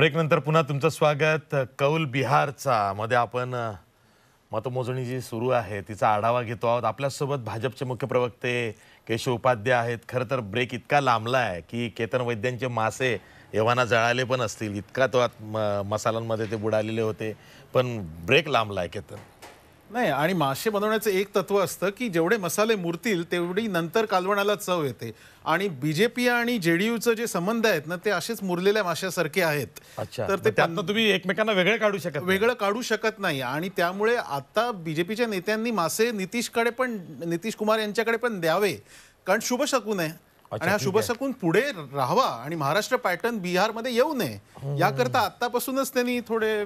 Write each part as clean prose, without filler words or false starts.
Break नंतर पुन्हा तुमचं स्वागत। कौल बिहारचा मध्ये आपण मतमोजणी जी सुरू आहे तिचा आढावा घेतो आहोत। आपल्यासोबत भाजपचे मुख्य प्रवक्ते केशव उपाध्याय आहेत। खरं तर ब्रेक इतका लांबला आहे की केतन वैद्यांचे मासे एव्हाना जळाले पण असतील, इतका तो मसाल्यांमध्ये ते बुडालेले होते, पण ब्रेक लांबला आहे केतन। नाही, आणि मासे बनवण्याचं एक तत्व असतं की जेवढे मसाले मुरतील तेवढी नंतर कालवणाला चव येते। आणि बीजेपी आणि जेडीयूचे जे संबंध आहेत ना ते असेच मुरलेल्या माशासारखे आहेत। तर ते त्यातनं तुम्ही एकमेकांना वेगळं काढू शकत नाही। आणि त्यामुळे आता बीजेपीच्या नेत्यांनी मासे नितीश कुमार यांच्याकडे पण द्यावे, कारण शुभ शकून आहे। आणि हा शुभ शकून पुढे राहावा आणि महाराष्ट्र पॅटर्न बिहारमध्ये येऊ नये याकरता आतापासूनच त्यांनी थोडे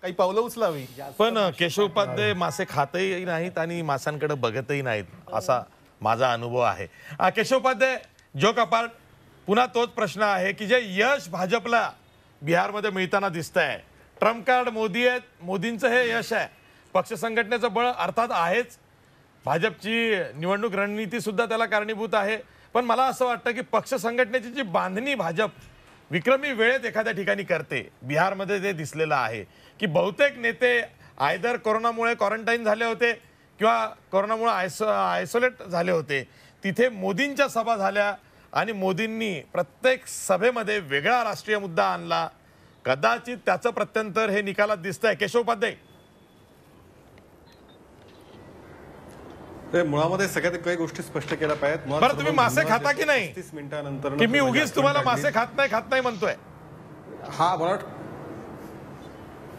काही पावलं उचलावी। पण केशव उपाध्याय मासे खातही नाहीत आणि माशांकडे बघतही नाहीत असा माझा अनुभव आहे। केशव उपाध्याय, जोक अपार्ट, पुन्हा तोच प्रश्न आहे की जे यश भाजपला बिहारमध्ये मिळताना दिसतंय, ट्रम्प कार्ड मोदी आहेत, मोदींचं हे यश आहे, पक्ष संघटनेचं बळ अर्थात आहेच, भाजपची निवडणूक रणनीती सुद्धा त्याला कारणीभूत आहे, पण मला असं वाटतं की पक्ष संघटनेची जी बांधणी भाजप विक्रमी वेळेत एखाद्या ठिकाणी करते, बिहारमध्ये ते दिसलेलं आहे की बहुतेक नेते आयदर कोरोनामुळे क्वारंटाईन झाले होते किंवा कोरोनामुळे आयसोलेट झाले होते, तिथे मोदींच्या सभा झाल्या आणि मोदींनी प्रत्येक सभेमध्ये वेगळा राष्ट्रीय मुद्दा आणला। कदाचित त्याचं प्रत्यंतर हे निकालात दिसतंय। केशव उपाध्याय, मुळामध्ये सगळ्यात काही गोष्टी स्पष्ट केल्या पाहिजेत। बरं, तुम्ही मासे खाता की नाही? 30 मिनिटांनंतर की मी उगीच तुम्हाला मासे खात नाही म्हणतोय? हा मला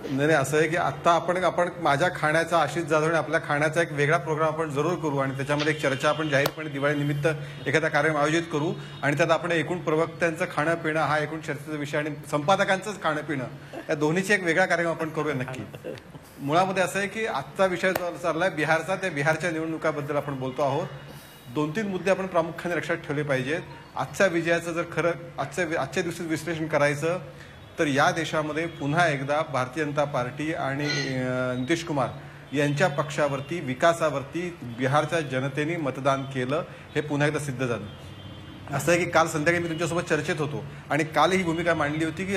नाही, असं आहे की आता आपण माझ्या खाण्याचा, आशिष जाधवने आपल्या खाण्याचा एक वेगळा प्रोग्राम आपण जरूर करू आणि त्याच्यामध्ये एक चर्चा आपण जाहीरपणे दिवाळी निमित्त एखादा कार्यक्रम आयोजित करू आणि त्यात आपण एकूण प्रवक्त्यांचं खाणं पिणं हा एकूण चर्चेचा विषय आणि संपादकांचंच खाणं पिणं या दोन्हीची एक वेगळा कार्यक्रम आपण करूया नक्की। मुळामध्ये असं आहे की आजचा विषय जो चाललाय बिहारचा, त्या बिहारच्या निवडणुकाबद्दल आपण बोलतो आहोत। 2-3 मुद्दे आपण प्रामुख्याने लक्षात ठेवले पाहिजेत। आजच्या विजयाचं जर खरं आजच्या दिवशी विश्लेषण करायचं तर या देशामध्ये पुन्हा एकदा भारतीय जनता पार्टी आणि नितीश कुमार यांच्या पक्षावरती, विकासावरती बिहारच्या जनतेने मतदान केलं हे पुन्हा एकदा सिद्ध झालं। असं आहे की काल संध्याकाळी मी तुमच्यासोबत चर्चेत होतो आणि काल ही भूमिका मांडली होती की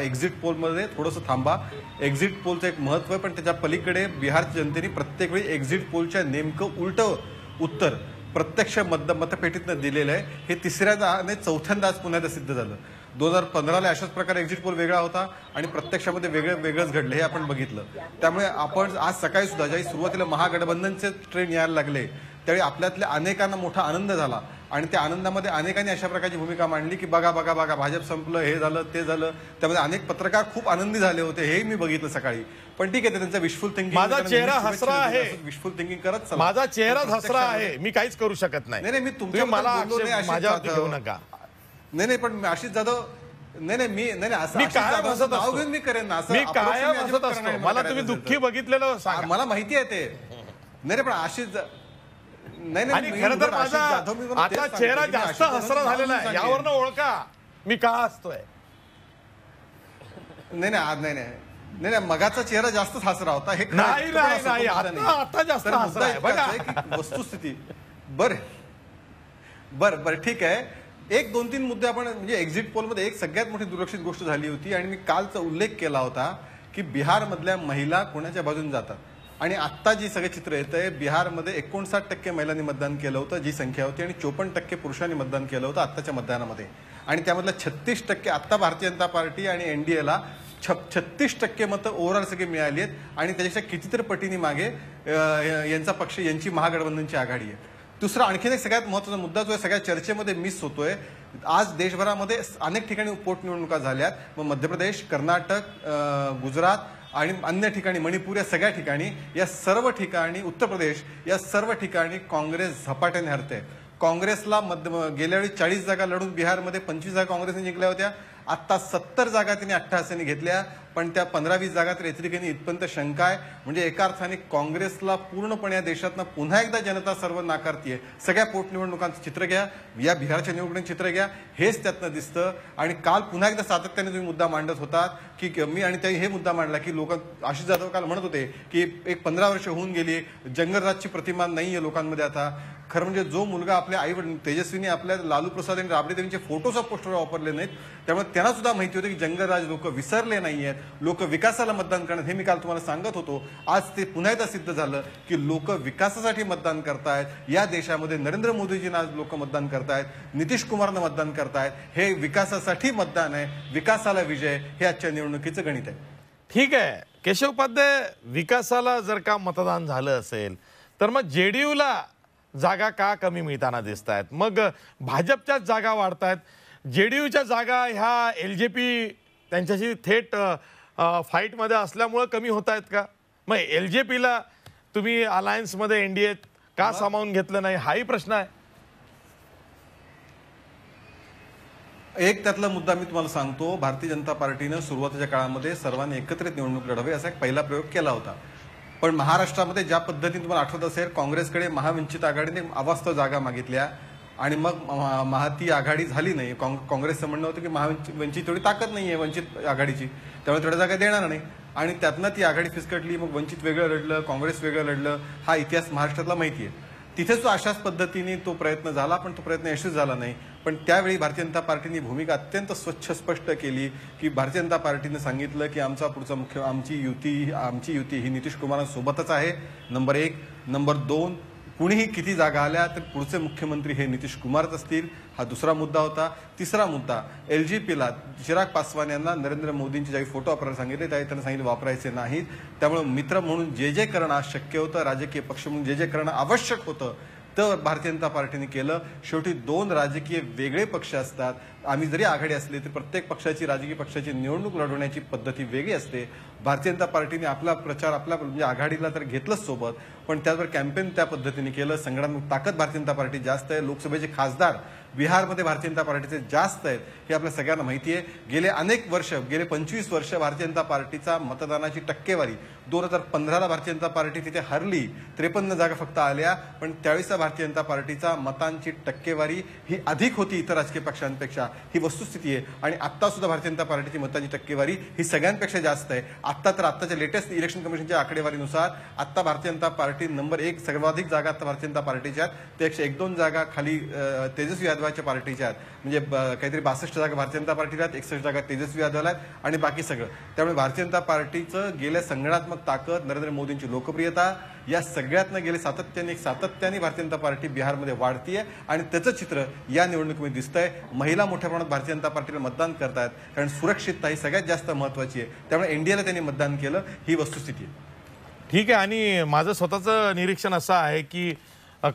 एक्झिट पोलमध्ये थोडंसं थांबा, एक्झिट पोलचं एक महत्त्व आहे, पण त्याच्या पलीकडे बिहारच्या जनतेने प्रत्येक वेळी एक्झिट पोलच्या नेमकं उलटं उत्तर प्रत्यक्ष मतपेटीतनं दिलेलं आहे। हे तिसऱ्यांदा आणि चौथ्यांदा आज पुन्हा एकदा सिद्ध झालं। 2015ला अशाच प्रकारे एक्झिट पोल वेगळा होता आणि प्रत्यक्षामध्ये वेगळंच घडलं हे आपण बघितलं। त्यामुळे आपण आज सकाळी सुद्धा ज्यावेळी सुरुवातीला महागठबंधनचे ट्रेन यायला लागले त्यावेळी आपल्यातल्या अनेकांना मोठा आनंद झाला आणि त्या आनंदामध्ये अनेकांनी अशा प्रकारची भूमिका मांडली की बघा भाजप संपलं, हे झालं ते झालं। त्यामध्ये अनेक पत्रकार खूप आनंदी झाले होते, हे मी बघितलं सकाळी। पण ठीक आहे, त्यांचा विशफुल थिंकिंग, माझा चेहरा हसरा आहे, विशफुल थिंकिंग करत माझा चेहरा हसरा आहे, मी काहीच करू शकत नाही। नाही, मी तुमच्या माझ्यावरती घेऊ नका। नाही, पण आशिष जाधव मी कायम हसत असतो, मी करेन ना, मी कायम हसत असतो, मला तुम्ही दुःखी बघितलेलं सांगा, मला माहिती आहे ते। नाही, पण आशिष आणि खरं तर माझा आता चेहरा जास्त हसरा झालेला आहे, यावरनं ओळखा मी का हसतोय। नाही, मगाचा चेहरा जास्तच हसरा होता, हे नाही, आता जास्त हसरा आहे बघा। वस्तुस्थिती बर ठीक आहे। 1-2-3 मुद्दे आपण म्हणजे एक्झिट पोलमध्ये एक सगळ्यात मोठी दुर्लक्षित गोष्ट झाली होती आणि मी कालचा उल्लेख केला होता की बिहारमधल्या महिला कोणाच्या बाजूने जातात आणि आत्ता जी सगळे चित्र येत आहे, बिहारमध्ये 59% महिलांनी मतदान केलं होतं जी संख्या होती आणि 54% पुरुषांनी मतदान केलं होतं आत्ताच्या मतदानामध्ये आणि त्यामधल्या 36% आत्ता भारतीय जनता पार्टी आणि एनडीएला 36% मतं ओव्हरऑल सगळी मिळाली आहेत आणि त्याच्यापेक्षा कितीतरी पटीने मागे यांचा पक्ष, यांची महागठबंधनची आघाडी आहे। दुसरा आणखीन एक सगळ्यात महत्त्वाचा मुद्दा जो सगळ्या चर्चेमध्ये मिस होतोय, आज देशभरामध्ये अनेक ठिकाणी पोटनिवडणुका झाल्यात, मग मध्य प्रदेश, कर्नाटक, गुजरात आणि अन्य ठिकाणी, मणिपूर, या सगळ्या ठिकाणी, या सर्व ठिकाणी, उत्तर प्रदेश, या सर्व ठिकाणी काँग्रेस झपाट्याने हरते। काँग्रेसला गेल्या वेळी 40 जागा लढून बिहारमध्ये 25 जागा काँग्रेसने जिंकल्या होत्या, आता 70 जागा तिने अट्टहासाने घेतल्या। पण त्या 15-20 जागा तर एत्रिकेने इथपर्यंत शंका आहे. म्हणजे एका अर्थाने काँग्रेसला पूर्णपणे या देशातनं पुन्हा एकदा जनता सर्व नाकारतीये. सगळ्या पोटनिवडणुकांचं चित्र घ्या, या बिहारच्या निवडणुकीचं चित्र घ्या, हेच त्यातनं दिसतं. आणि काल पुन्हा एकदा सातत्याने तुम्ही मुद्दा मांडत होतात की मी आणि त्याही हे मुद्दा मांडला की लोक आशिष जाधव काल म्हणत होते की एक 15 वर्ष होऊन गेली, जंगलराजची प्रतिमा नाहीये लोकांमध्ये आता. खरं म्हणजे जो मुलगा आपल्या आई वडील तेजस्वीने आपल्या लालू प्रसाद आणि राबडे देवींचे फोटोचा पोस्टर वापरले नाहीत, त्यामुळे त्यांना सुद्धा माहिती होतं की जंगलराज लोक विसरले नाहीयेत, लोक विकासाला मतदान करणार. हे मी काल तुम्हाला सांगत होतो. आज ते पुन्हा एकदा सिद्ध झालं की लोक विकासासाठी मतदान करतायत. या देशामध्ये नरेंद्र मोदीजींना आज लोक मतदान करतायत, नितीश कुमारनं मतदान करतायत. हे विकासासाठी मतदान आहे, विकासाला विजय, हे आजच्या निवडणुकीचं गणित आहे. ठीक आहे केशव उपाध्याय, विकासाला जर का मतदान झालं असेल तर मग जेडीयूला जागा का कमी मिळताना दिसत आहेत? मग भाजपच्याच जागा वाढत आहेत. जेडीयूच्या जागा ह्या एलजेपी त्यांच्याशी थेट फाईटमध्ये असल्यामुळं कमी होत आहेत का? मग एलजेपीला तुम्ही अलायन्समध्ये एनडीए का सामावून घेतलं नाही, हाही प्रश्न आहे. एक त्यातला मुद्दा मी तुम्हाला सांगतो. भारतीय जनता पार्टीनं सुरुवातीच्या काळामध्ये सर्वांनी एकत्रित निवडणूक लढावी असा एक पहिला प्रयोग केला होता. पण महाराष्ट्रामध्ये ज्या पद्धतीने तुम्हाला आठवत असेल, काँग्रेसकडे महावंचित आघाडीने अवास्तव जागा मागितल्या आणि मग महाती आघाडी झाली नाही. काँग्रेसचं म्हणणं होतं की महावंचित तेवढी ताकद नाहीये वंचित आघाडीची, त्यामुळे तेवढ्या जागा देणार नाही. आणि त्यातनं ती आघाडी फिसकटली. मग वंचित वेगळं लढलं, काँग्रेस वेगळं लढलं. हा इतिहास महाराष्ट्रातला माहिती आहे. तिथेच तो अशाच पद्धतीने तो प्रयत्न झाला, पण तो प्रयत्न यशस्वी झाला नाही. पण त्यावेळी भारतीय जनता पार्टीने भूमिका अत्यंत स्वच्छ स्पष्ट केली की भारतीय जनता पार्टीने सांगितलं की आमचा पुढचा आमची युती ही नितीश कुमारांसोबतच आहे. नंबर 1. नंबर 2, कुणीही किती जागा आल्या तर पुढचे मुख्यमंत्री हे नितीश कुमारच असतील. हा दुसरा मुद्दा होता. तिसरा मुद्दा, एलजीपीला चिराग पासवान यांना नरेंद्र मोदींचे ज्यावेळी फोटो वापरायला सांगितले त्यावेळी त्यांना सांगितले वापरायचे नाहीत. त्यामुळे मित्र म्हणून जे करणं आज शक्य होतं, राजकीय पक्ष म्हणून जे करणं आवश्यक होतं तर भारतीय जनता पार्टीने केलं. शेवटी 2 राजकीय वेगळे पक्ष असतात. आम्ही जरी आघाडी असली तरी प्रत्येक पक्षाची राजकीय पक्षाची निवडणूक लढवण्याची पद्धती वेगळी असते. भारतीय जनता पार्टीने आपला प्रचार आपल्या म्हणजे आघाडीला तर घेतलंच सोबत, पण त्याचबरोबर कॅम्पेन त्या पद्धतीने केलं. संघटनात्मक ताकद भारतीय जनता पार्टी जास्त आहे. लोकसभेचे खासदार बिहारमध्ये भारतीय जनता पार्टीचे जास्त आहेत हे आपल्या सगळ्यांना माहिती आहे. गेले अनेक वर्ष, गेले 25 वर्ष भारतीय जनता पार्टीचा मतदानाची टक्केवारी 2015ला भारतीय जनता पार्टी तिथे हरली, 53 जागा फक्त आल्या. पण त्यावेळेसचा भारतीय जनता पार्टीचा मतांची टक्केवारी ही अधिक होती इतर राजकीय पक्षांपेक्षा. ही वस्तुस्थिती आहे. आणि आता सुद्धा भारतीय जनता पार्टीची मतांची टक्केवारी ही सगळ्यांपेक्षा जास्त आहे. आत्ताच्या लेटेस्ट इलेक्शन कमिशनच्या आकडेवारीनुसार आता भारतीय जनता पार्टी नंबर 1, सर्वाधिक जागा आता भारतीय जनता पार्टीच्या आहेत. त्यापेक्षा 1-2 जागा खाली तेजस्वी यादवाच्या पार्टीच्या आहेत. म्हणजे काहीतरी 62 जागा भारतीय जनता पार्टीला आहेत, 61 जागा तेजस्वी यादवला आहेत आणि बाकी सगळं. त्यामुळे भारतीय जनता पार्टीचं गेल्या संघटनात्मक ताकद, नरेंद्र मोदींची लोकप्रियता, या सगळ्यातनं गेले सातत्याने भारतीय जनता पार्टी बिहारमध्ये वाढतीये आणि त्याचं चित्र या निवडणुकीमध्ये दिसतंय. महिला मोठ्या प्रमाणात भारतीय जनता पार्टीला मतदान करतायत, कारण सुरक्षितता ही सगळ्यात जास्त महत्वाची आहे. त्यामुळे एनडीएला त्यांनी मतदान केलं, ही वस्तुस्थिती आहे. ठीक आहे. आणि माझं स्वतःचं निरीक्षण असं आहे की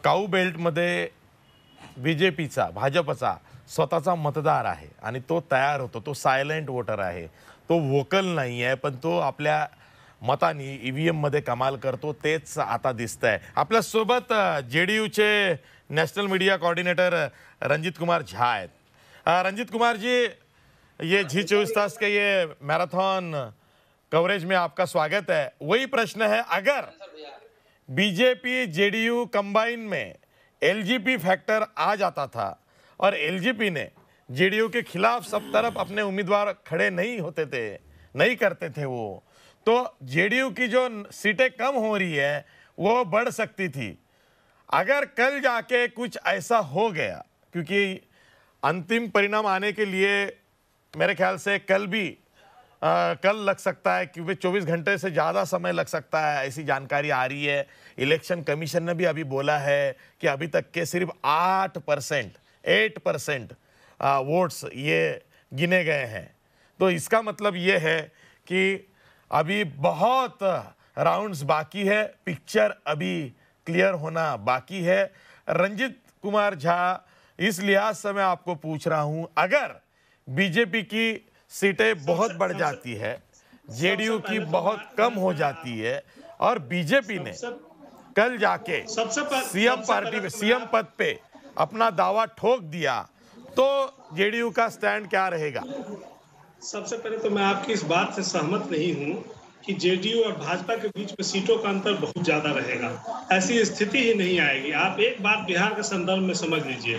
काऊ बेल्टमध्ये बीजेपीचा, भाजपचा स्वतःचा मतदार आहे आणि तो तयार होतो. तो सायलेंट वोटर आहे, तो वोकल नाही आहे, पण तो आपल्या मतानी ईव्हीएम मध्ये कमाल करतो. तेच आता दिसतंय. आपल्यासोबत जेडीयूचे national media coordinator Ranjit Kumar Jha आहेत. रंजीत कुमार जी, ये जी 24 तास के ये मैराथन कवरेज में आपका स्वागत है. वही प्रश्न है, अगर बीजेपी जेडीयू कंबाइन में एलजीपी फैक्टर आ जाता था और एलजीपी ने जेडीयू के खिलाफ सब तरफ अपने उम्मीदवार खड़े नहीं होते थे, नहीं करते थे वो, तो जेडीयू की जो सीटें कम हो रही है वो बढ़ सकती थी. अगर कल जाके कुछ ऐसा हो गया, क्योंकि अंतिम परिणाम आने के लिए मेरे ख्याल से कल लग सकता है, क्योंकि 24 घंटे से ज़्यादा समय लग सकता है, ऐसी जानकारी आ रही है. इलेक्शन कमीशन ने भी अभी बोला है कि अभी तक के सिर्फ 8% वोट्स ये गिने गए हैं. तो इसका मतलब ये है कि अभी बहुत राउंड्स बाकी है, पिक्चर अभी क्लियर होना बाकी है. रंजीत कुमार झा, इस लिहाज से मैं आपको पूछ रहा हूं, अगर बीजेपी की सीटें बहुत बढ़ जाती है, जेडीयू की बहुत कम हो जाती है और बीजेपी ने कल जाके सीएम पद पे अपना दावा ठोक दिया, तो जेडीयू का स्टैंड क्या रहेगा? सबसे पहले तो मैं आपकी इस बात से सहमत नहीं हूं कि जेडीयू और भाजपा के बीच में सीटों का अंतर बहुत ज्यादा रहेगा। ऐसी स्थिति ही नहीं आएगी। आप एक बात बिहार के संदर्भ में समझ लीजिए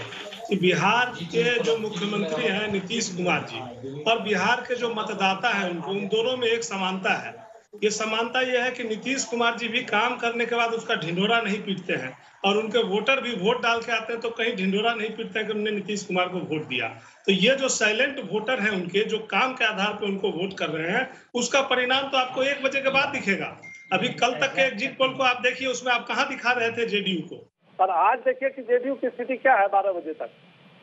कि बिहार के जो मुख्यमंत्री हैं नीतीश कुमार जी और बिहार के जो मतदाता हैं उनको, उन दोनों में एक समानता है। ये समानता यह है कि नीतीश कुमार जी भी काम करने के बाद उसका ढिंढोरा नहीं पीटते हैं और उनके वोटर भी वोट डाल के आते हैं तो कहीं ढिंढोरा नहीं पीटते हैं कि उन्होंने नीतीश कुमार को वोट दिया। तो ये जो साइलेंट वोटर हैं उनके, जो काम के आधार पर उनको वोट कर रहे हैं, उसका परिणाम तो आपको 1 बजे के बाद दिखेगा। अभी कल तक के एग्जिट पोल को आप देखिए, उसमें आप कहाँ दिखा रहे थे जेडीयू को, और आज देखिए कि जेडीयू की स्थिति क्या है 12 बजे तक।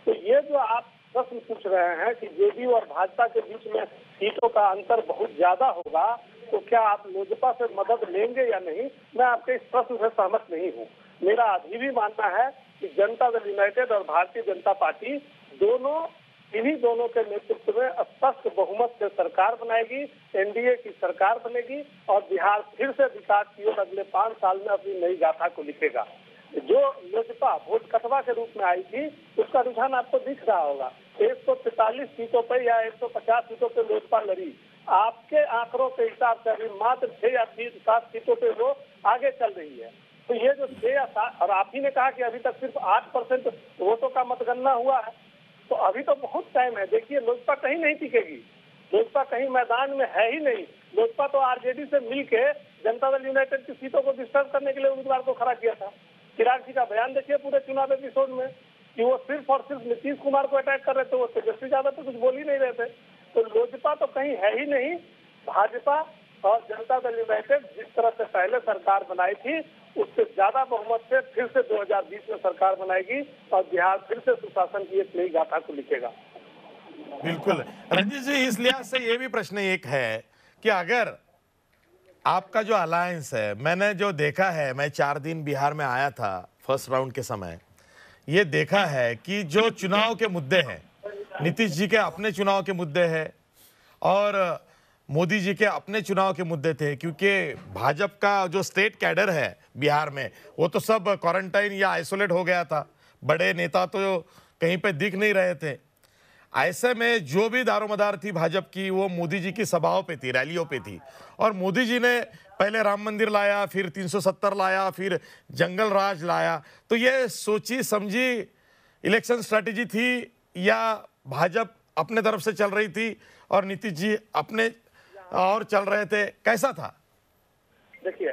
तो ये जो आप प्रश्न पूछ रहे हैं कि जेडीयू और भाजपा के बीच में सीटों का अंतर बहुत ज्यादा होगा, तो क्या आप लोजपा से मदद लेंगे या नहीं, मैं आपके इस प्रश्न से सहमत नहीं हूँ। मेरा अभी भी मानना है कि जनता दल यूनाइटेड और भारतीय जनता पार्टी इन्हीं दोनों के नेतृत्व में स्पष्ट बहुमत से सरकार बनाएगी, एनडीए की सरकार बनेगी और बिहार फिर से विकास की ओर अगले 5 साल में अपनी नई गाथा को लिखेगा। जो लोजपा वोट कटवा के रूप में आई थी, उसका रुझान आपको दिख रहा होगा। 143 सीटों पर या 150 सीटों पर लोजपा लड़ी। आपके आंकड़ों के हिसाब से अभी मात्र 6 या 7 सीटों पे वो आगे चल रही है। तो ये जो 6 या 7, और आप ही ने कहा कि अभी तक सिर्फ 8% वोटों का मतगणना हुआ है, तो अभी तो बहुत टाइम है। देखिए, लोजपा कहीं नहीं टिकेगी, लोजपा कहीं मैदान में है ही नहीं। लोजपा तो आरजेडी से मिलके जनता दल यूनाइटेड की सीटों को डिस्टर्ब करने के लिए उम्मीदवार को खड़ा किया था। चिराग जी का बयान देखिए पूरे चुनाव एपिसोड में कि वो सिर्फ और सिर्फ नीतीश कुमार को अटैक कर रहे थे, वो तेजस्वी यादव तो कुछ बोल ही नहीं रहे थे। तो लोजपा तो कहीं है ही नहीं। भाजपा और जनता दल यूनाइटेड जिस तरह से पहले सरकार बनाई थी, उससे ज्यादा बहुमत से फिर से 2020 में सरकार बनाएगी और बिहार फिर से सुशासन की एक नई गाथा को लिखेगा। बिल्कुल रंजीत जी, इस लिहाज से ये भी प्रश्न एक है कि अगर आपका जो अलायंस है, मैंने जो देखा है, मैं 4 दिन बिहार में आया था फर्स्ट राउंड के समय, ये देखा है कि जो चुनाव के मुद्दे हैं, नीतीश जी के अपने चुनाव के मुद्दे हैं और मोदी जी के अपने चुनाव के मुद्दे थे, क्योंकि भाजपा का जो स्टेट कैडर है बिहार में, वो तो सब क्वारंटाइन या आइसोलेट हो गया था। बड़े नेता तो कहीं पे दिख नहीं रहे थे। ऐसे में जो भी दारोमदार थी भाजपा की, वो मोदी जी की सभाओं पे थी, रैलियों पे थी। और मोदी जी ने पहले राम मंदिर लाया, फिर 370 लाया, फिर जंगल राज लाया। तो ये सोची समझी इलेक्शन स्ट्रैटेजी थी या भाजपा अपने तरफ से चल रही थी और नीतीश जी अपने और चल रहे थे, कैसा था? देखिए,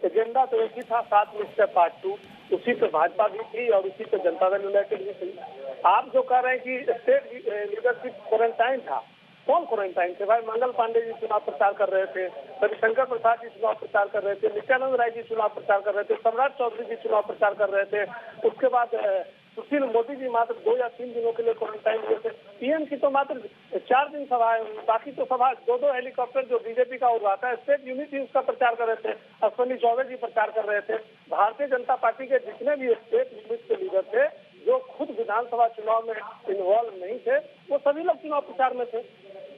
एजेंडा तो एक ही था, 7 निश्चय पार्ट 2, उसी पे भाजपा भी थी और उसी पे जनता दल यूनाइटेड भी थी। आप जो कह रहे हैं कि स्टेट लीडरशिप क्वारंटाइन था, कौन क्वारंटाइन थे भाई? मंगल पांडे जी चुनाव प्रचार कर रहे थे, रविशंकर प्रसाद जी चुनाव प्रचार कर रहे थे, नित्यानंद राय जी चुनाव प्रचार कर रहे थे, सम्राट चौधरी जी चुनाव प्रचार कर रहे थे। उसके बाद सुशील मोदी जी मात्र 2 या 3 दिनों के लिए क्वारंटाइन हुए थे। पीएम की तो मात्र 4 दिन सभा है, बाकी तो सभा 2-2 हेलीकॉप्टर जो बीजेपी का उड़वाता है, स्टेट यूनिटी उसका प्रचार कर रहे थे। अश्विनी चौबे जी प्रचार कर रहे थे। भारतीय जनता पार्टी के जितने भी स्टेट यूनिट के लीडर थे, जो खुद विधानसभा चुनाव में इन्वॉल्व नहीं थे, वो सभी लोग चुनाव प्रचार में थे।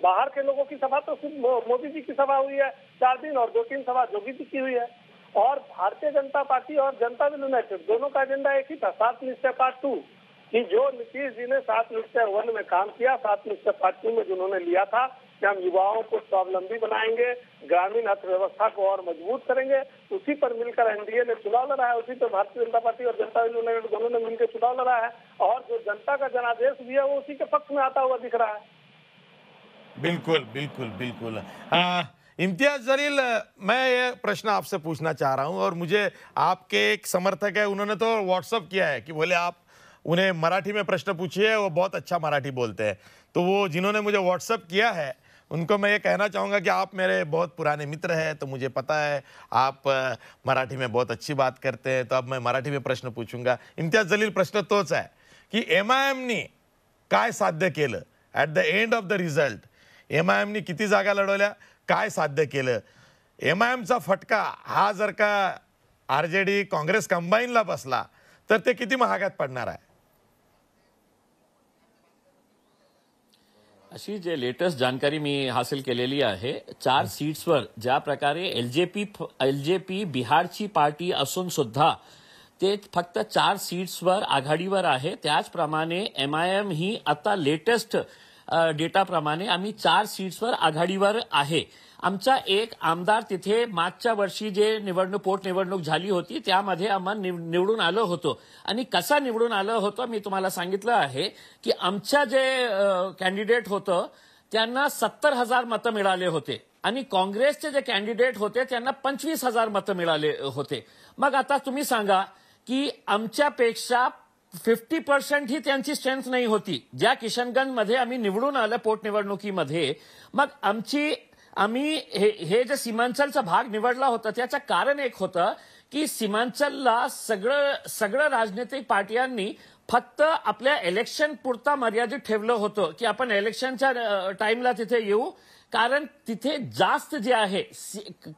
बाहर के लोगों की सभा तो सिर्फ मोदी जी की सभा हुई है 4 दिन, और 2-3 सभा जोगी जी की हुई है। और भारतीय जनता पार्टी और जनता दल यूनाइटेड दोनों का एजेंडा एक ही था, 7 निश्चय पार्ट 2, कि जो नीतीश जी ने 7 निश्चय 1 में काम किया, 7 निश्चय पार्ट 2 में जिन्होंने लिया था कि हम युवाओं को स्वावलंबी बनाएंगे, ग्रामीण अर्थव्यवस्था को और मजबूत करेंगे, उसी पर मिलकर एनडीए ने चुनाव लड़ा है, उसी पर भारतीय जनता पार्टी और जनता दल यूनाइटेड दोनों ने मिलकर चुनाव लड़ा है। और जो जनता का जनादेश भी है वो उसी के पक्ष में आता हुआ दिख रहा है। बिल्कुल बिल्कुल बिल्कुल। इम्तियाज जलील, मैं ये प्रश्न आपसे पूछना चाह रहा हूं, और मुझे आपके एक समर्थक है, उन्होंने तो व्हाट्सअप किया है कि बोले आप उन्हें मराठी में प्रश्न पूछिए, वो बहुत अच्छा मराठी बोलते हैं। तो वो जिन्होंने मुझे व्हाट्सअप किया है, उनको मैं ये कहना चाहूँगा कि आप मेरे बहुत पुराने मित्र हैं, तो मुझे पता है आप मराठी में बहुत अच्छी बात करते हैं, तो अब मैं मराठी में प्रश्न पूछूंगा। इम्तियाज जलील, प्रश्न तोच आहे की MIMनी काय साध्य केलं at the end of the result? MIMनी किती जागा लढवल्या, काय साध्य केलं? MIMचा फटका हा जर का RJD काँग्रेस कंबाईनला बसला तर ते किती महागात पडणार आहे? अशी जे लेटेस्ट जानकारी मी हासिल केलेली आहे, 4 सीट्सवर ज्या प्रकारे एलजेपी बिहारची पार्टी असून सुद्धा ते फक्त 4 सीट्सवर आघाडीवर आहे, त्याचप्रमाणे MIM ही आता लेटेस्ट डेटाप्रमाणे आम्ही 4 सीट्सवर आघाडीवर आहे. आमचा एक आमदार तिथे मागच्या वर्षी जे पोटनिवडणूक झाली होती त्यामध्ये आम्हाला निवडून आलो होतो. आणि कसा निवडून आलो होतो मी तुम्हाला सांगितलं आहे की आमच्या जे कॅन्डिडेट होतं त्यांना 70,000 मतं मिळाले होते आणि काँग्रेसचे जे कॅन्डिडेट होते त्यांना 25,000 मतं मिळाले होते. मग आता तुम्ही सांगा की आमच्यापेक्षा 50% ही त्यांची स्ट्रेंथ नाही होती. ज्या किशनगंजमध्ये आम्ही निवडून आलं पोटनिवडणुकीमध्ये, मग आम्ही हे जे सीमांचलचा भाग निवडला होता त्याचं कारण एक होतं की सीमांचलला सगळं राजनैतिक पार्ट्यांनी फक्त आपल्या इलेक्शन पुरता मर्यादित ठेवलं होतं की आपण इलेक्शनच्या टाइमला तिथे येऊ. कारण तिथे जास्त जे आहे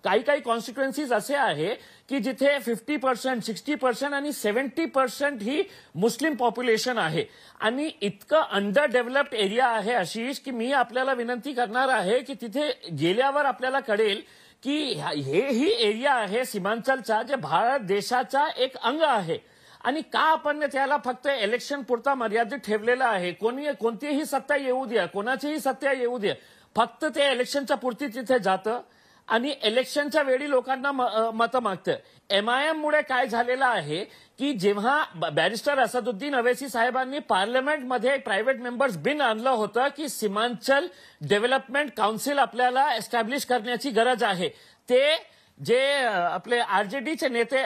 काही कॉन्स्टिट्युएन्सीज असे आहे की जिथे 50%, 60% आणि 70% ही मुस्लिम पॉप्युलेशन आहे आणि इतकं अंडर डेव्हलप्ड एरिया आहे आशिष की मी आपल्याला विनंती करणार आहे की तिथे गेल्यावर आपल्याला कळेल की ही एरिया आहे सीमांचलचा जे भारत देशाचा एक अंग आहे. आणि का आपण त्याला फक्त इलेक्शन पुरता मर्यादित ठेवलेलं आहे. कोणतीही सत्ता येऊ द्या, कोणाचीही सत्ता येऊ द्या, फक्त ते इलेक्शनच्या पुरती तिथे जातं आणि इलेक्शनच्या वेळी लोकांना मतं मागतं. MIM मुळे काय झालेलं आहे की जेव्हा बॅरिस्टर असदुद्दीन अवैसी साहेबांनी पार्लमेंटमध्ये प्रायव्हेट मेंबर्स बिल आणलं होतं की सीमांचल डेव्हलपमेंट काउन्सिल आपल्याला एस्टॅब्लिश करण्याची गरज आहे, ते जे आपले आरजेडीचे नेते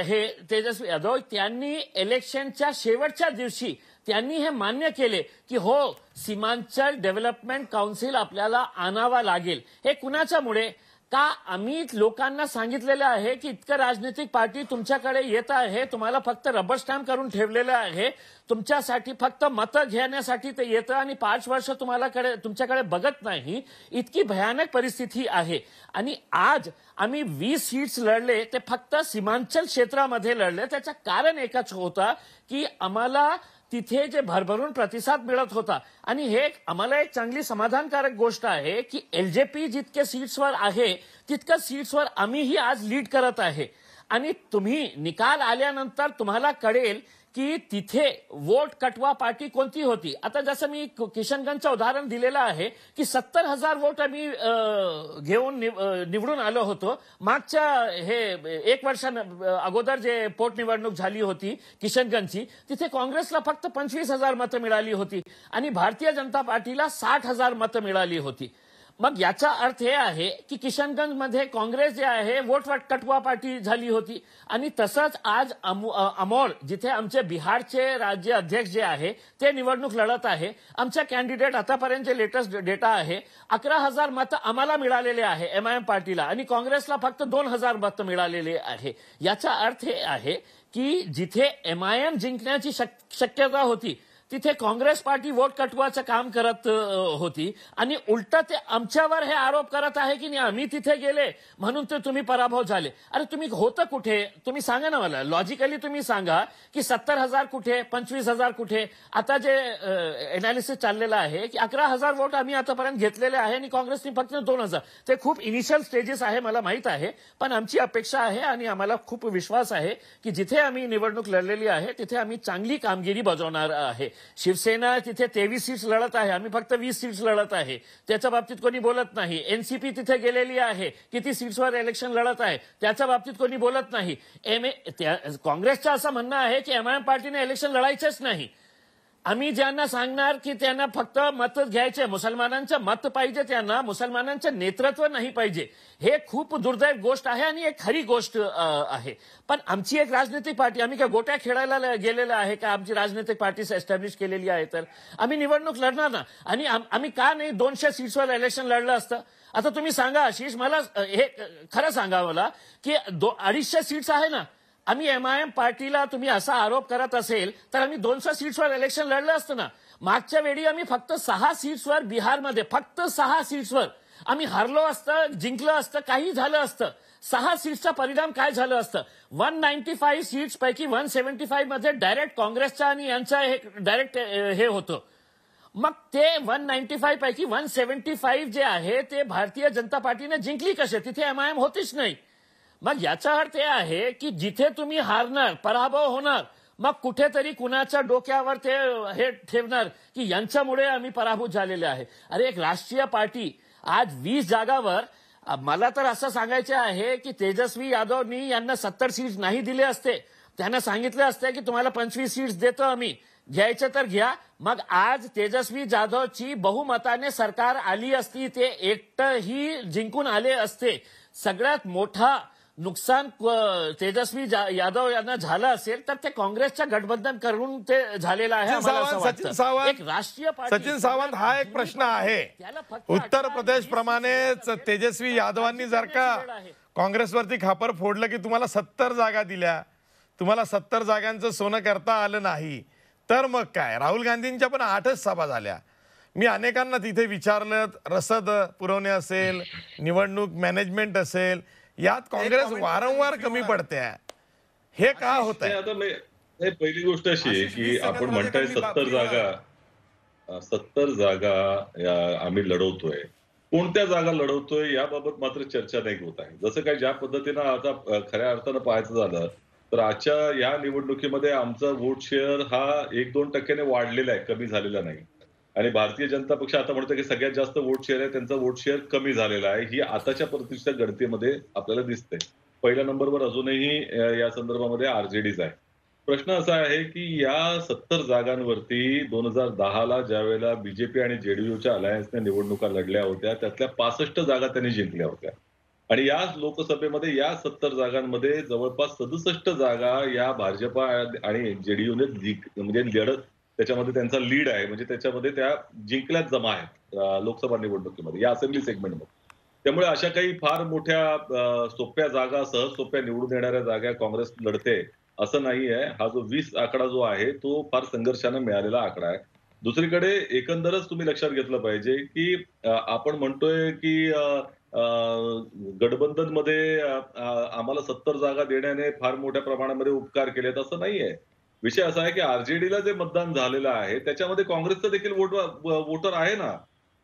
हे तेजस्वी यादव त्यांनी इलेक्शनच्या शेवटच्या दिवशी त्यांनी हे मान्य केले की हो सीमांचल डेव्हलपमेंट काउन्सिल आपल्याला आणावा लागेल. हे कुणाच्यामुळे? का आम्ही लोकांना सांगितलेलं आहे की इतकं राजनैतिक पार्टी तुमच्याकडे येत आहे, तुम्हाला फक्त रबर स्टॅम्प करून ठेवलेलं आहे, तुमच्यासाठी फक्त मतं घेण्यासाठी ते येतं आणि 5 वर्ष तुमच्याकडे बघत नाही. इतकी भयानक परिस्थिती आहे. आणि आज आम्ही 20 सीट्स लढले ते फक्त सीमांचल क्षेत्रामध्ये लढले. त्याचं कारण एकच होतं की आम्हाला तिथे जे भरभरून प्रतिसाद मिळत होता आणि हे आम्हाला एक चांगली समाधानकारक गोष्ट आहे की LJP जितके सीट्सवर आहे तितक्या सीट्सवर आम्हीही आज लीड करत आहे. आणि तुम्ही निकाल आल्यानंतर तुम्हाला कळेल की तिथे वोट कटवा पार्टी कोणती होती. आता जसं मी किशनगंजचं उदाहरण दिलेलं आहे की 70,000 वोट आम्ही घेऊन निवडून आलो होतो. मागच्या हे 1 वर्षा अगोदर जे पोटनिवडणूक झाली होती किशनगंजची, तिथे काँग्रेसला फक्त 25,000 मतं मिळाली होती आणि भारतीय जनता पार्टीला 60,000 मतं मिळाली होती. मग याचा अर्थ हे आहे की किशनगंजमध्ये काँग्रेस जे आहे वोट कटवा पार्टी झाली होती. आणि तसंच आज अमोल जिथे आमचे बिहारचे राज्य अध्यक्ष जे आहे ते निवडणूक लढत आहे. आमच्या कॅन्डिडेट आतापर्यंत जे लेटेस्ट डेटा आहे 11,000 मतं आम्हाला मिळालेले आहे MIM पार्टीला आणि काँग्रेसला फक्त 2,000 मतं मिळालेले आहे. याचा अर्थ हे आहे की जिथे MIM जिंकण्याची शक्यता होती तिथे काँग्रेस पार्टी वोट कटवाचं काम करत होती आणि उलट ते आमच्यावर हे आरोप करत आहे की आम्ही तिथे गेले म्हणून ते तुम्ही पराभव झाले. अरे तुम्ही होतं कुठे? तुम्ही सांगा ना मला. लॉजिकली तुम्ही सांगा की 70,000 कुठे, 25,000 कुठे? आता जे एनालिसिस चाललेलं आहे की 11,000 वोट आम्ही आतापर्यंत घेतलेले आहे आणि काँग्रेसने फक्त 2,000. ते खूप इनिशियल स्टेजेस आहे मला माहित आहे, पण आमची अपेक्षा आहे आणि आम्हाला खूप विश्वास आहे की जिथे आम्ही निवडणूक लढलेली आहे तिथे आम्ही चांगली कामगिरी बजावणार आहे. शिवसेना तिथे 23 सीट्स लढत आहे, आम्ही फक्त 20 सीट्स लढत आहे. त्याच्या बाबतीत कोणी बोलत नाही. NCP तिथे गेलेली आहे, किती सीट्सवर इलेक्शन लढत आहे त्याच्या बाबतीत कोणी बोलत नाही. काँग्रेसचं असं म्हणणं आहे की MIM पार्टीने इलेक्शन लढायचेच नाही. आम्ही ज्यांना सांगणार की त्यांना फक्त मत घ्यायचे, मुसलमानांचं मत पाहिजे, त्यांना मुसलमानांचं नेतृत्व नाही पाहिजे. हे खूप दुर्दैव गोष्ट आहे आणि एक खरी गोष्ट आहे. पण आमची एक राजनैतिक पार्टी, आम्ही काय गोट्या खेळायला गेलेलं आहे का? आमची राजनैतिक पार्टी एस्टॅब्लिश केलेली आहे तर आम्ही निवडणूक लढणार ना. आणि आम्ही का नाही 200 सीट्सवर इलेक्शन लढलं असतं? आता तुम्ही सांगा आशिष, मला हे खरं सांगा मला की 250 सीट्स आहे ना. आम्ही MIM पार्टीला तुम्ही असा आरोप करत असेल तर आम्ही 200 सीट्सवर इलेक्शन लढलं असतं ना. मागच्या वेळी आम्ही फक्त 6 सीट्सवर बिहारमध्ये फक्त 6 सीट्सवर आम्ही हरलो असतं, जिंकलं असतं, काही झालं असतं. 6 सीट्सचा परिणाम काय झालं असतं? 195 सीट्स पैकी 175 मध्ये डायरेक्ट काँग्रेसचा आणि यांचा डायरेक्ट हे होतं. मग ते 195 पैकी 175 जे आहे ते भारतीय जनता पार्टीने जिंकली कसे? तिथे MIM होतीच नाही. मग याचा अर्थ हे आहे की जिथे तुम्ही हारणार, पराभव होणार, मग कुठेतरी कुणाच्या डोक्यावर ते हे ठेवणार की यांच्यामुळे आम्ही पराभूत झालेले आहे. अरे एक राष्ट्रीय पार्टी आज 20 जागावर, मला तर असं सांगायचे आहे की तेजस्वी यादवनी यांना 70 सीट्स नाही दिले असते, त्यांना सांगितले असते की तुम्हाला 25 सीट्स देतो आम्ही, घ्यायचं तर घ्या. मग आज तेजस्वी जाधवची बहुमताने सरकार आली असती, ते एकटंही जिंकून आले असते. सगळ्यात मोठा नुकसान तेजस्वी यादव यांना झालं असेल तर ते काँग्रेसच्या गठबंधन करून ते झालेलं आहे. सचिन सावंत, एक राष्ट्रीय पार्टी, सचिन सावंत, हा एक प्रश्न आहे. उत्तर प्रदेश प्रमाणेच तेजस्वी यादवांनी जर का काँग्रेसवरती खापर फोडलं की तुम्हाला 70 जागा दिल्या, तुम्हाला 70 जागांचं सोनं करता आलं नाही, तर मग काय? राहुल गांधींच्या पण 8च सभा झाल्या. मी अनेकांना तिथे विचारलं, रसद पुरवणे असेल, निवडणूक मॅनेजमेंट असेल, यात काँग्रेस वारंवार कमी पडते. हे का होत आहे? आता पहिली गोष्ट अशी आहे की आपण म्हणताय 70 जागा आम्ही लढवतोय. कोणत्या जागा लढवतोय याबाबत मात्र चर्चा नाही होत आहे. जसं काय ज्या पद्धतीनं आता खऱ्या अर्थानं पाहायचं झालं तर आजच्या या निवडणुकीमध्ये आमचा वोट शेअर हा 1-2% वाढलेला आहे, कमी झालेला नाही. आणि भारतीय जनता पक्ष आता म्हणतो की सगळ्यात जास्त वोट शेअर आहे, त्यांचा वोट शेअर कमी झालेला आहे. ही आताच्या प्रतिष्ठा गणतीमध्ये आपल्याला दिसते. पहिल्या नंबरवर अजूनही या संदर्भामध्ये आरजेडीच आहे. प्रश्न असा आहे की या 70 जागांवरती 2010ला ज्या वेळेला बीजेपी आणि जेडीयूच्या अलायन्सने निवडणुका लढल्या होत्या त्यातल्या 65 जागा त्यांनी जिंकल्या होत्या. आणि या लोकसभेमध्ये या 70 जागांमध्ये जवळपास 67 जागा या भाजपा आणि जेडीयूने म्हणजे लढत, त्याच्यामध्ये त्यांचा लीड आहे, म्हणजे त्याच्यामध्ये त्या जिंकल्यात जमा आहेत लोकसभा निवडणुकीमध्ये, या असेंब्ली सेगमेंटमध्ये. त्यामुळे अशा काही फार मोठ्या सोप्या जागा, सहज सोप्या निवडून येणाऱ्या जागा काँग्रेस लढते असं नाही आहे. हा जो 20 आकडा जो आहे तो फार संघर्षाने मिळालेला आकडा आहे. दुसरीकडे एकंदरच तुम्ही लक्षात घेतलं पाहिजे की आपण म्हणतोय की गठबंधनमध्ये आम्हाला 70 जागा देण्याने फार मोठ्या प्रमाणामध्ये उपकार केलेत असं नाहीये. विषय असा आहे की आरजेडीला जे मतदान झालेलं आहे त्याच्यामध्ये काँग्रेसचं देखील वोटर आहे ना.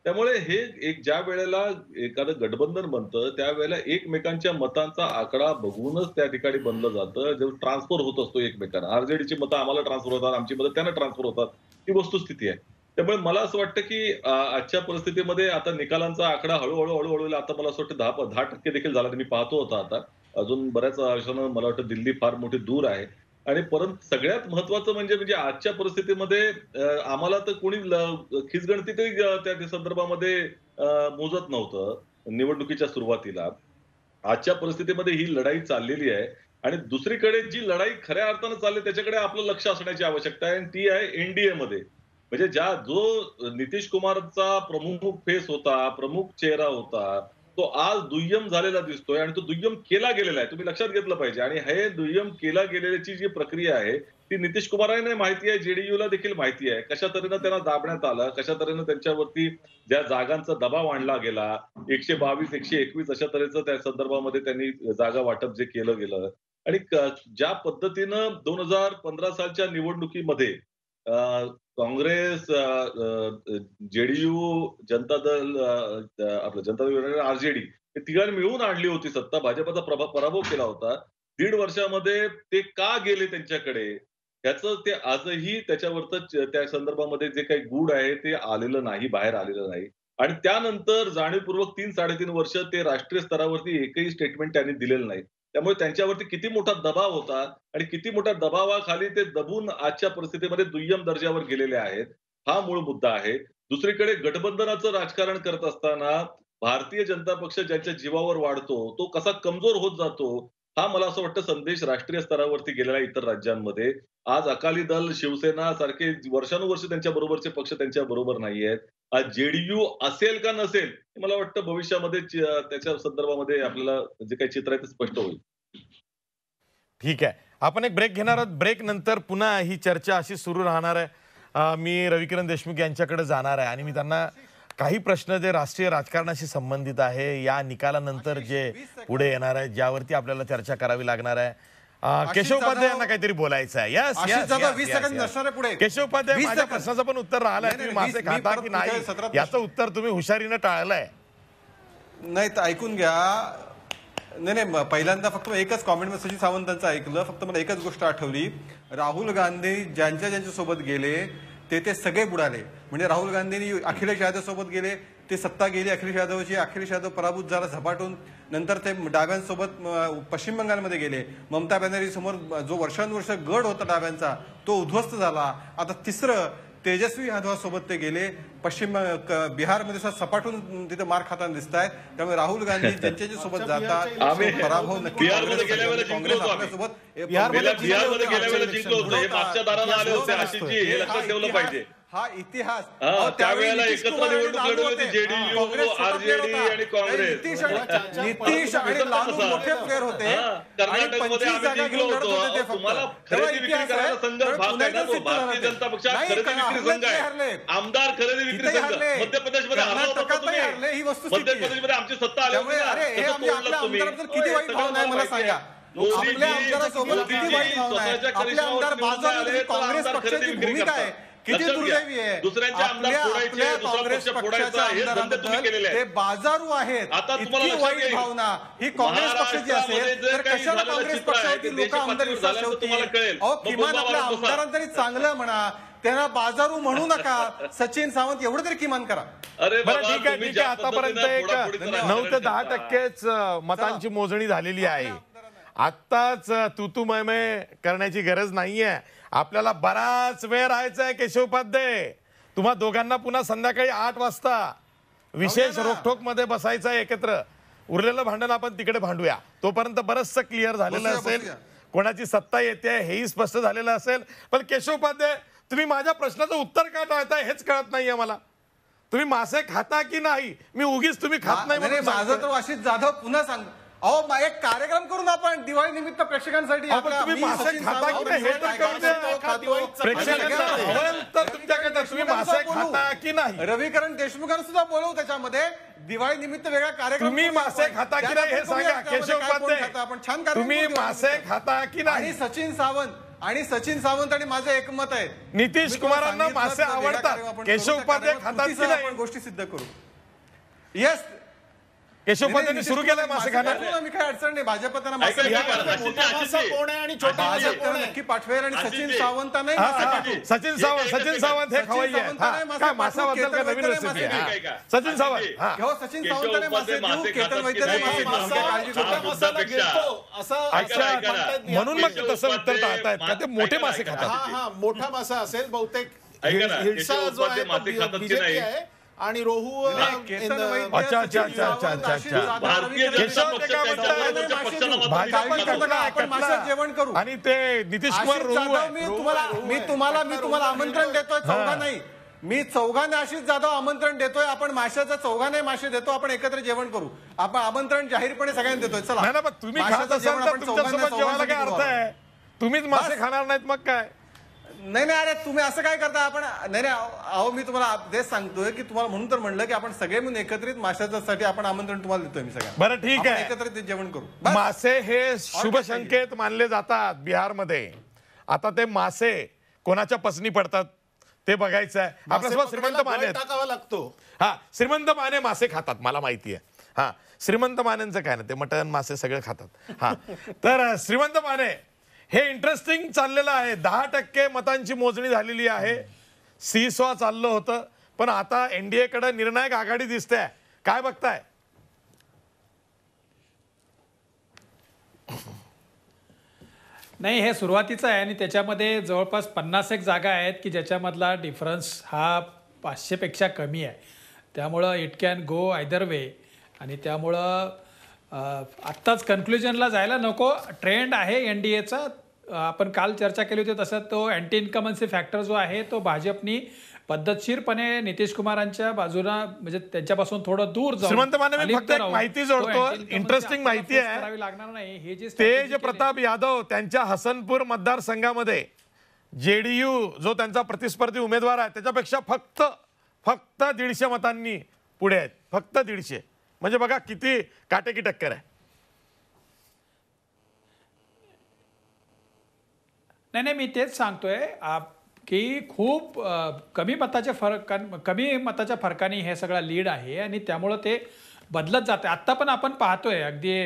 त्यामुळे हे एक ज्या वेळेला एखादं गठबंधन बनतं त्यावेळेला एकमेकांच्या मतांचा आकडा बघूनच त्या ठिकाणी बनलं जातं, जे ट्रान्सफर होत असतो एकमेकांना. आरजेडीची मतं आम्हाला ट्रान्सफर होतात, आमची मतं त्यांना ट्रान्सफर होतात, ही वस्तुस्थिती आहे. त्यामुळे मला असं वाटतं की आजच्या परिस्थितीमध्ये आता निकालांचा आकडा हळूहळू आता मला असं वाटतं 10% देखील झाला. मी पाहतो होता आता अजून बऱ्याच अंशानं मला वाटतं दिल्ली फार मोठी दूर आहे. आणि परंतु सगळ्यात महत्वाचं म्हणजे आजच्या परिस्थितीमध्ये आम्हाला तर कोणी खिचगणतीतही त्या संदर्भामध्ये मोजत नव्हतं निवडणुकीच्या सुरुवातीला. आजच्या परिस्थितीमध्ये ही लढाई चाललेली आहे आणि दुसरीकडे जी लढाई खऱ्या अर्थानं चालली त्याच्याकडे आपलं लक्ष असण्याची आवश्यकता आहे आणि ती आहे एनडीए मध्ये. म्हणजे जो नितीश कुमारचा प्रमुख फेस होता, प्रमुख चेहरा होता, तो आज दुय्यम झालेला दिसतोय आणि तो दुय्यम केला गेलेला आहे. तुम्ही लक्षात घेतलं पाहिजे. आणि हे दुय्यम केला गेलेल्याची जी प्रक्रिया आहे ती नितीश कुमारांना माहिती आहे, जेडीयूला देखील माहिती आहे. कशा तऱ्हेनं त्यांना दाबण्यात आलं, कशा तऱ्हेनं त्यांच्यावरती ज्या जागांचा दबाव आणला गेला, 122, 121 अशा तऱ्हेचं त्या संदर्भामध्ये त्यांनी जागा वाटप जे केलं गेलं. आणि ज्या पद्धतीनं 2015 सालच्या निवडणुकीमध्ये काँग्रेस, जेडीयू, जनता दल, आपलं जनता दल, आरजेडी हे तिघांनी मिळून आणली होती सत्ता, भाजपचा पराभव केला होता. 1.5 वर्षामध्ये ते का गेले त्यांच्याकडे ह्याचं ते आजही त्याच्यावरचं त्या संदर्भामध्ये जे काही गूढ आहे ते आलेलं नाही, बाहेर आलेलं नाही. आणि त्यानंतर जाणीवपूर्वक 3-3.5 वर्ष ते राष्ट्रीय स्तरावरती एकही स्टेटमेंट त्यांनी दिलेलं नाही. त्यामुळे त्यांच्यावरती किती मोठा दबाव होता आणि किती मोठ्या दबावाखाली ते दबून आजच्या परिस्थितीमध्ये दुय्यम दर्जावर गेलेले आहेत, हा मूळ मुद्दा आहे. दुसरीकडे गठबंधनाचं राजकारण करत असताना भारतीय जनता पक्ष ज्यांच्या जीवावर वाढतो तो कसा कमजोर होत जातो, हा मला असं वाटतं संदेश राष्ट्रीय स्तरावरती गेलेला इतर राज्यांमध्ये. आज अकाली दल, शिवसेना सारखे वर्षानुवर्ष त्यांच्या बरोबरचे पक्ष त्यांच्या बरोबर नाहीयेत. आज जेडीयू असेल का नसेल मला वाटतं भविष्यामध्ये त्याच्या संदर्भामध्ये आपल्याला जे काही चित्र आहे ते स्पष्ट होईल. ठीक आहे, आपण एक ब्रेक घेणार आहोत. ब्रेक नंतर पुन्हा ही चर्चा अशी सुरू राहणार आहे. मी रविकिरण देशमुख यांच्याकडे जाणार आहे आणि मी त्यांना काही प्रश्न जे राष्ट्रीय राजकारणाशी संबंधित आहे, या निकालानंतर जे पुढे येणार आहे, ज्यावरती आपल्याला चर्चा करावी लागणार आहे. केशव उपाध्याय यांना काहीतरी बोलायचं आहे. केशव उपाध्याय, माझ्या प्रश्नाचं पण उत्तर राहिलंय, तुम्ही मासे खाता की नाही याचं उत्तर तुम्ही हुशारीनं टाळलंय. नाही तर ऐकून घ्या, नाही, पहिल्यांदा फक्त एकच कॉमेंट मी सचिन सावंतांचं ऐकलं. फक्त मला एकच गोष्ट आठवली. राहुल गांधी ज्यांच्या सोबत गेले ते सगळे बुडाले. म्हणजे राहुल गांधींनी अखिलेश यादव सोबत गेले, ते सत्ता गेली अखिलेश यादवची, अखिलेश यादव पराभूत झाला झपाटून. नंतर ते डाव्यांसोबत पश्चिम बंगालमध्ये गेले. ममता बॅनर्जी समोर जो वर्षानुवर्ष गड होता डाव्यांचा तो उद्ध्वस्त झाला. आता तिसरं तेजस्वी यादवासोबत ते गेले. बिहारमध्ये सपाटून तिथे मार खाताना दिसत आहेत. त्यामुळे राहुल गांधी ज्यांच्या सोबत जातात पराभव नक्की बिहारमध्ये गेल्या वेळेला जिंकलो होतो आम्ही. बिहारमध्ये गेल्या वेळेला जिंकलो होतो. हे मागच्या दाराला आले होते आशिषजी, हे लक्षात ठेवलं पाहिजे. हा इतिहास त्यावेळेला एकत्र निवडणूक लढवली होती जेडीयू, आरजेडी आणि काँग्रेस. नितीश आणि लालू मोठे प्लेयर होते. कर्नाटकमध्ये आम्ही जिंकलो होतो. तुम्हाला खरेदी विक्री करायला संघ भाग आहे ना तो. भारतीय जनता पक्ष खरेदी विक्री संघ आहे. आमदार खरेदी विक्री संघ. मध्य प्रदेशमध्ये हरला होता तुम्ही. मध्य प्रदेशमध्ये आमची सत्ता आली होती. किती वाईट भावना आहे मला सांगा. आपल्या आमदारासोबत किती वाईट भावना आहे. आपले आमदार बाजूला काँग्रेस पक्षाची भूमिका आहे किती दुर्दैवी आहे. आपल्या काँग्रेस पक्षाच्या आमदारांबद्दल ते बाजारू आहेत. इतकी वाईट भावना ही काँग्रेस पक्षाची असेल तर कशाला काँग्रेस पक्षावरती लोक आमदार विश्वास ठेवतील. किमान आपल्या आमदारांतरी चांगलं म्हणा, त्यांना बाजारू म्हणू नका. सचिन सावंत एवढं तरी किमान करा. बरं ठीक आहे. आतापर्यंत एक 9 ते 10% मतांची मोजणी झालेली आहे. आत्ताच तू मय करण्याची गरज नाहीये. आपल्याला बराच वेळ राहायचा आहे. केशव उपाध्याय, तुम्हा दोघांना पुन्हा संध्याकाळी 8 वाजता विशेष रोखोक मध्ये बसायचं आहे एकत्र. उरलेलं भांडण आपण तिकडे भांडूया. तोपर्यंत बरंचसं क्लिअर झालेलं असेल, कोणाची सत्ता येते हेही स्पष्ट झालेलं असेल. पण केशव उपाध्याय, तुम्ही माझ्या प्रश्नाचं उत्तर का टाळताय हेच कळत नाहीये मला. तुम्ही मासे खाता की नाही? मी उगीच तुम्ही खात नाही म्हणून माझं तर आशिष जाधव पुन्हा सांग. एक कार्यक्रम करून आपण दिवाळी निमित्त प्रेक्षकांसाठी तुम्ही मासे खाता की नाही हे तर कळू द्या. प्रेक्षकांना तुमच्याकडे तुम्ही मासे खाता की नाही? रविकरण देशमुखांना सुद्धा बोलवू त्याच्यामध्ये. दिवाळी निमित्त वेगळा कार्यक्रम. तुम्ही मासे खाता की नाही हे सांगा केशव उपाध्याय. आपण छान तुम्ही मासे खाता की नाही? आणि सचिन सावंत आणि माझं एकमत आहे. नितीश कुमारांना मासे आवडतात. केशव उपाध्याय खातात की नाही? आपण गोष्टी सिद्ध करू. येस, केशव उपाध्यायांनी सुरू केलंय मासे खाणं. मी काय अडचण नाही. भाजप त्यांना मासे नक्की पाठवेल आणि सचिन सावंतांना सचिन सावंत हे खवाई आहे. काय मासाबद्दल काय नवीन रेसिपी आहे? सचिन सावंत सचिन सावंतांना मासे देऊ, केतन वैद्यने मासे म्हणून मग तसं उत्तर टाळतायत का? ते मोठे मासे खातात. हा मोठा मासा असेल बहुतेक. हिडसा जो आहे बीजेपी आहे आणि रोहू अच्छा. जेवण करू. आणि ते नितीश कुमार मी तुम्हाला आमंत्रण देतोय. चौघा नाही, मी चौघांना आशिष जाधव आमंत्रण देतोय. आपण माशाचं चौघांना मासे देतो. आपण एकत्र जेवण करू. आपण आमंत्रण जाहीरपणे सगळ्यांना देतोय. चला, तुम्ही खात असाल तर तुमच्यासोबत जेवायला काय अर्थ आहे? तुम्हीच मासे खाणार नाहीत मग काय? नाही अरे तुम्ही असं काय करता. आपण नाही मी तुम्हाला तेच सांगतोय की तुम्हाला म्हणून तर म्हणलं की आपण सगळे म्हणून एकत्रित माशासाठी आपण आमंत्रण तुम्हाला देतोय. मी सगळ्यांना बरं ठीक आहे, एकत्रित जेवण करू. मासे हे शुभ संकेत मानले जातात बिहारमध्ये. आता ते मासे कोणाच्या पसनी पडतात ते बघायचं आहे. आपल्यासोबत श्रीमंत माने टाकावा लागतो. हा, श्रीमंत माने मासे खातात मला माहिती आहे. हा, श्रीमंत मानेंचं काय ना, ते मटण मासे सगळे खातात. हा, तर श्रीमंत माने हे इंटरेस्टिंग चाललेलं आहे. 10% मतांची मोजणी झालेली आहे. सीसॉ चाललं होतं, पण आता एनडीए कडे निर्णायक आघाडी दिसते. काय बघताय? नाही, हे सुरुवातीचं आहे आणि त्याच्यामध्ये जवळपास 50 जागा आहेत की ज्याच्यामधला डिफरन्स हा 500 पेक्षा कमी आहे. त्यामुळं इट कॅन गो आयदर वे. आणि त्यामुळं आत्ताच कन्क्लुजनला जायला नको. ट्रेंड आहे एनडीएचा. आपण काल चर्चा केली होती तसं तो अँटी इन्कमन्सी फॅक्टर जो आहे तो भाजपनी पद्धतशीरपणे नितीश कुमारांच्या बाजूला म्हणजे त्यांच्यापासून थोडं दूर श्रीमंत माने मी फक्त एक माहिती जोडतो. इंटरेस्टिंग माहिती आहे. लागणार नाही हे जे तेज प्रताप यादव त्यांच्या हसनपूर मतदारसंघामध्ये जेडीयू जो त्यांचा प्रतिस्पर्धी उमेदवार आहे त्याच्यापेक्षा फक्त 150 मतांनी पुढे आहेत. फक्त 150. म्हणजे बघा किती काटेकी टक्कर आहे. नाही मी तेच सांगतोय की खूप कमी मताच्या फरकाने हे सगळं लीड आहे आणि त्यामुळं ते बदलत जाते. आत्ता पण आपण पाहतोय अगदी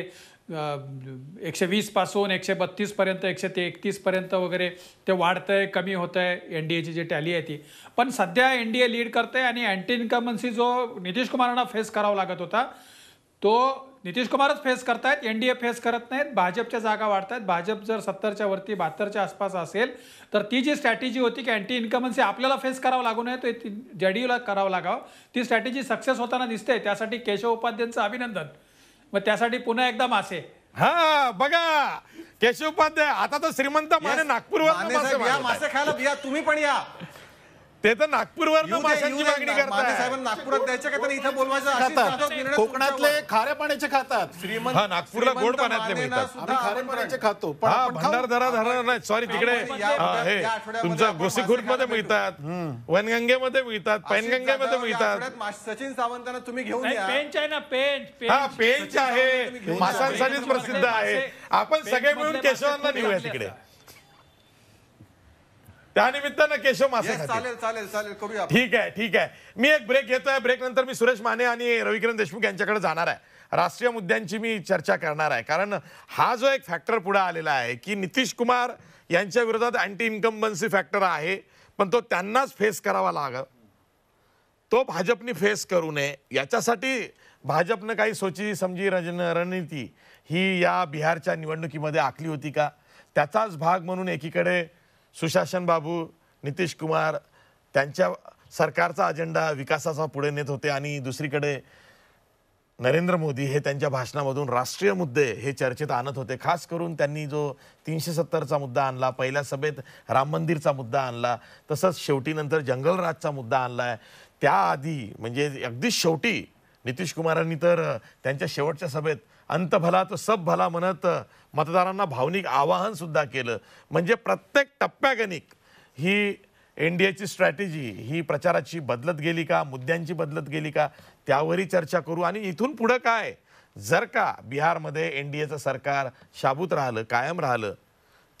120 पासून 132 पर्यंत 131 पर्यंत वगैरे ते वाढतंय, कमी होतंय एनडीएची जी टॅली आहे ती. पण सध्या एनडीए लीड करते आणि अँटी इन्कम्बन्सी जो नितीश कुमारांना फेस करावा लागत होता तो नितीश कुमारच फेस करतायत, एनडीए फेस करत नाहीत. भाजपच्या जागा वाढतायत. भाजप जर 70च्या वरती 72च्या आसपास असेल तर ती जी स्ट्रॅटेजी होती की अँटी इन्कम्बन्सी आपल्याला फेस करावं लागू नये तो जेडीयूला करावं लागावं, ती स्ट्रॅटेजी सक्सेस होताना दिसते. त्यासाठी केशव उपाध्यायांचं अभिनंदन. मग त्यासाठी पुन्हा एकदा मासे. हा बघा केशव उपाध्याय आता तर श्रीमंत माने नागपूरवर मासे खायला या, तुम्ही पण या. ते तर नागपूरवर माशांची मागणी माने करतात. साहेब नागपुरात द्यायचं का तर इथं बोलवायचं अशी खातात. जाधव निर्णय कोकणातले तुमच्यावर. खाऱ्या पाण्याचे खातात. हा, नागपूरला गोड पाण्यातले मानेंना मिळतात. सुद्धा आम्ही खाऱ्या पाण्याचे खातो पण हा आपण खाऊ. भंडारदरा धरण नाही, सॉरी तिकडे आपण या आठवड्यामध्ये तुमचं आपण गोसीखुर्द मध्ये मासे मिळतात, वनगंगेमध्ये मिळतात, पैनगंगेमध्ये या मिळतात. आठवड्यात सचिन सावंतांना तुम्ही घेऊन नाही, या. पेंच आहे ना, पेंच हा पेंच आहे, माशांसाठीच प्रसिद्ध आहे. आपण सगळे मिळून केशवांना नेऊया तिकडे. त्यानिमित्तानं केशव मासे Yes, खातील. चालेल चालेल चालेल करूया. ठीक आहे ठीक आहे. मी एक ब्रेक घेतोय. ब्रेक नंतर मी सुरेश माने आणि रविकिरण देशमुख यांच्याकडे जाणार आहे. राष्ट्रीय मुद्द्यांची मी चर्चा करणार आहे, कारण हा जो एक फॅक्टर पुढे आलेला आहे की नितीश कुमार यांच्या विरोधात अँटी इन्कम्बन्सी फॅक्टर आहे, पण तो त्यांनाच फेस करावा लागेल. तो भाजपनी फेस करू नये याच्यासाठी भाजपनं काही सोची समजी रणनीती ही या बिहारच्या निवडणुकीमध्ये आखली होती का? त्याचाच भाग म्हणून एकीकडे सुशासन बाबू, नितीश कुमार त्यांच्या सरकारचा अजेंडा विकासाचा पुढे नेत होते आणि दुसरीकडे नरेंद्र मोदी हे त्यांच्या भाषणामधून राष्ट्रीय मुद्दे हे चर्चेत आणत होते. खास करून त्यांनी जो 370चा मुद्दा आणला, पहिल्या सभेत राम मंदिरचा मुद्दा आणला, तसंच शेवटी नंतर जंगलराजचा मुद्दा आणलाय. त्याआधी म्हणजे अगदी शेवटी नितीश कुमारांनी तर त्यांच्या शेवटच्या सभेत अंत भला तो सब भला म्हणत मतदारांना भावनिक आवाहन सुद्धा केलं. म्हणजे प्रत्येक टप्प्यागणिक ही एनडीएची स्ट्रॅटेजी ही प्रचाराची बदलत गेली का, मुद्द्यांची बदलत गेली का, त्यावरही चर्चा करू. आणि इथून पुढं काय, जर का बिहारमध्ये एनडीएचं सरकार शाबूत राहिलं, कायम राहिलं,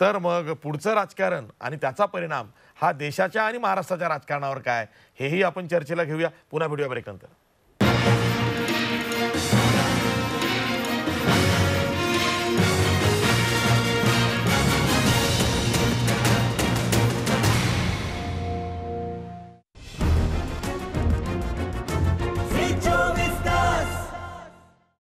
तर मग पुढचं राजकारण आणि त्याचा परिणाम हा देशाच्या आणि महाराष्ट्राच्या राजकारणावर काय हेही आपण चर्चेला घेऊया. पुन्हा भेटूया ब्रेक नंतर. Joe.